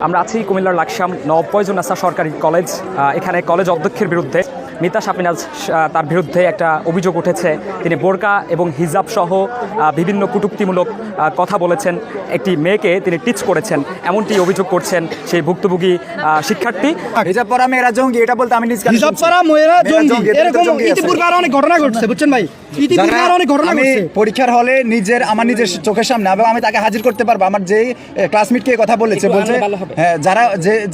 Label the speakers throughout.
Speaker 1: আমরা আছি কুমিল্লার লাকসাম নওয়াব ফয়জুন্নেসা সরকারি কলেজ। এখানে কলেজ অধ্যক্ষের বিরুদ্ধে মিতা সাফিনাজ তার বিরুদ্ধে একটা অভিযোগ উঠেছে। তিনি বোরকা এবং হিজাব সহ বিভিন্ন কটূক্তিমূলক কথা বলেছেন, একটি মেয়েকে তিনি টিচ করেছেন, এমনটি অভিযোগ করছেন সেই ভুক্তভোগী শিক্ষার্থী।
Speaker 2: হিজাব পরা মেয়েরা জঙ্গি, এটা বলতে আমি নিজে
Speaker 3: হিজাব পরা মেয়েরা জঙ্গি, এরকম ইতিপূর্বে আরো অনেক ঘটনা ঘটছে, বুঝছেন ভাই? ইতিপূর্বে আরো অনেক ঘটনা ঘটছে।
Speaker 2: পরীক্ষার হলে আমার নিজের চোখের সামনে এবং আমি তাকে হাজির করতে পারবো। আমার যেই ক্লাসমেটকে কথা বলেছে, হ্যাঁ,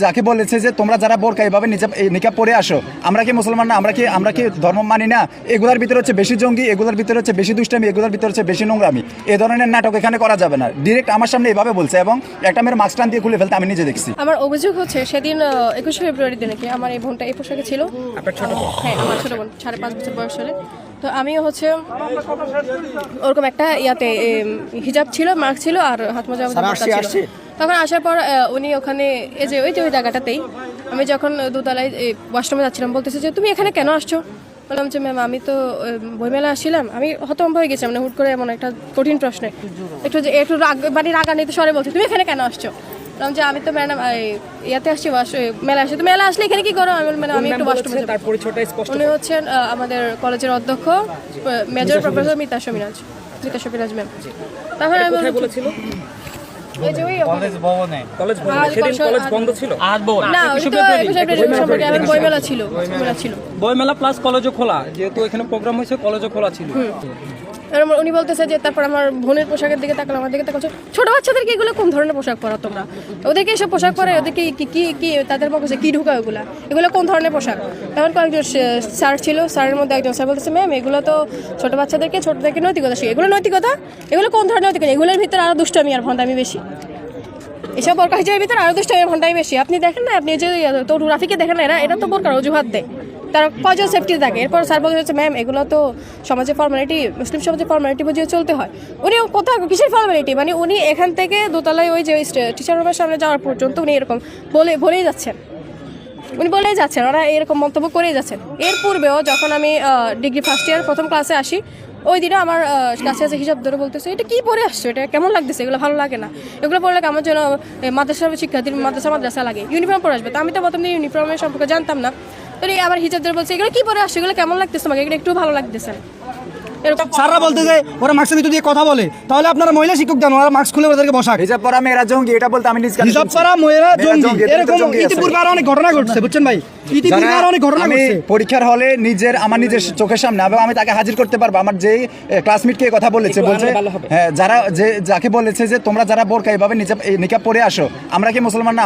Speaker 2: যাকে বলেছে যে তোমরা যারা বোরকা এভাবে নিকাব পরে আসো, আমরা কি মুসলমান না, আমরা কি ধর্ম মানি না, এগুলোর ভিতরে হচ্ছে বেশি জঙ্গি, এগুলোর ভিতরে হচ্ছে বেশি দুষ্টামি, এগুলোর ভিতরে হচ্ছে বেশি নোংরামি। এই ধরনের নাটক এখানে করা যাবে না। ডিরেক্ট আমার সামনে এভাবে বলছে এবং একটা মেয়ের মাস্ক টান দিয়ে খুলে ফেলতে আমি নিজে দেখছি।
Speaker 4: আমার অভিযোগ হচ্ছে সেদিন 21 ফেব্রুয়ারি দিনে কি আমার এই বোনটা এই পোশাকে ছিল।
Speaker 1: আপনার ছোট বোন?
Speaker 4: হ্যাঁ, আমার ছোট বোন 5.5 বছর বয়স হলে। তো আমিও হচ্ছে ওরকম একটা হিজাব ছিল, মাস্ক ছিল আর হাত মোজা ছিল। তখন আসার পর উনি ওখানে এই যে ওই জায়গাটাতেই আমি যখন দোতলায় ওয়াশরুমে যাচ্ছিলাম, বলতেছে যে তুমি এখানে কেন আসছো? বললাম যে ম্যাম আমি তো বইমেলা আসছিলাম। আমি হতভম্ব হয়ে গেছি, মানে হুট করে এমন একটা কঠিন প্রশ্নে একটু রাগান্বিত স্বরে বলছি তুমি এখানে কেন আসছো? বললাম যে আমি তো ম্যাডাম ইয়াতে আসছি, মেলা আসছি। তো মেলা আসলে এখানে কি করো? আমি একটু ওয়াশরুমে যাব। উনি হচ্ছেন আমাদের কলেজের অধ্যক্ষ major professor Mita Safinaz ma'am. তখন আমি বলেছিল
Speaker 5: বইমেলা প্লাস কলেজও খোলা, যেহেতু এখানে প্রোগ্রাম হয়েছে কলেজও খোলা ছিল।
Speaker 4: উনি বলতেছে যে তারপর আমার বোনের পোশাকের দিকে তাকালো, আমার দিকে তাকাচ্ছে। ছোট বাচ্চাদেরকে এগুলো কোন ধরনের পোশাক পরা তোমরা? ওদেরকে এসব পোশাক পরে ওদেরকে কি তাদের পক্ষে কি ঢুকা এগুলো কোন ধরনের পোশাক? তখন কয়েকজন স্যার ছিল, স্যারের মধ্যে একজন স্যার বলতেছে ম্যাম এগুলো তো ছোটদেরকে নৈতিকতা শিখে। এগুলো নৈতিকতা? এগুলো কোন ধরনের নৈতিকতা? এগুলোর ভিতরে আরো দুষ্টামি আর ভণ্ডামি বেশি। এসব বোরকা হিজাবের ভিতরে আরো দুষ্টামি আর ভণ্ডামি বেশি। আপনি দেখেন না, আপনি যে তো রাফিকে দেখেন না, এটা তো বোরকার অজুহাত দেয়। তার কয়জন সেফটি থাকে। এরপর স্যার বলতে ম্যাম এগুলো তো সমাজের ফর্মালিটি, মুসলিম সমাজের ফর্মালিটি বুঝিয়ে চলতে হয়। উনি কোথাও কিসের ফর্মালিটি? মানে উনি এখান থেকে দোতলায় ওই যে টিচার রুমের সামনে যাওয়ার পর্যন্ত উনি এরকম বলেই যাচ্ছেন, ওরা এরকম মন্তব্য করেই যাচ্ছেন। এর পূর্বেও যখন আমি ডিগ্রি ফার্স্ট ইয়ার প্রথম ক্লাসে আসি, ওই দিনে আমার কাছে আছে হিসাব ধরে বলতেছে এটা কি পরে আসছো, এটা কেমন লাগতেছে, এগুলো ভালো লাগে না, এগুলো পড়লে আমার জন্য মাদ্রাসার শিক্ষার্থী মাদ্রাসা লাগে, ইউনিফর্ম পরে আসবে। তো আমি তো প্রথম দিন ইউনিফর্মের সম্পর্কে জানতাম না। তো আবার হিজাব ধরে বলছে এগুলো কি পরে আসছে, এগুলো কেমন লাগতেছে, আমাকে এগুলো একটু ভালো লাগতেছে।
Speaker 3: স্যাররা বলতে যে ওরা মাস্কের ভিতর দিয়ে কথা বলে, তাহলে আপনারা মহিলা শিক্ষক দেন, ওরা মাস্ক খুলে ওদেরকে বসাক।
Speaker 2: হিজাব পরা মেয়েরা জঙ্গি, এটা বলতে আমি নিজে
Speaker 3: হিজাব পরা মেয়েরা জঙ্গি, এরকম ইতিপূর্বে আরো অনেক ঘটনা ঘটছে, বুঝছেন ভাই? ইতিপূর্বে আরো অনেক ঘটনা ঘটছে।
Speaker 2: পরীক্ষার হলে আমার নিজের চোখের সামনে এবং আমি তাকে হাজির করতে পারবো। আমার যেই ক্লাসমেটকে কথা বলেছে, হ্যাঁ, যাকে বলেছে যে তোমরা যারা বোরকা এভাবে নিকাব পরে আসো, আমরা কি মুসলমান না,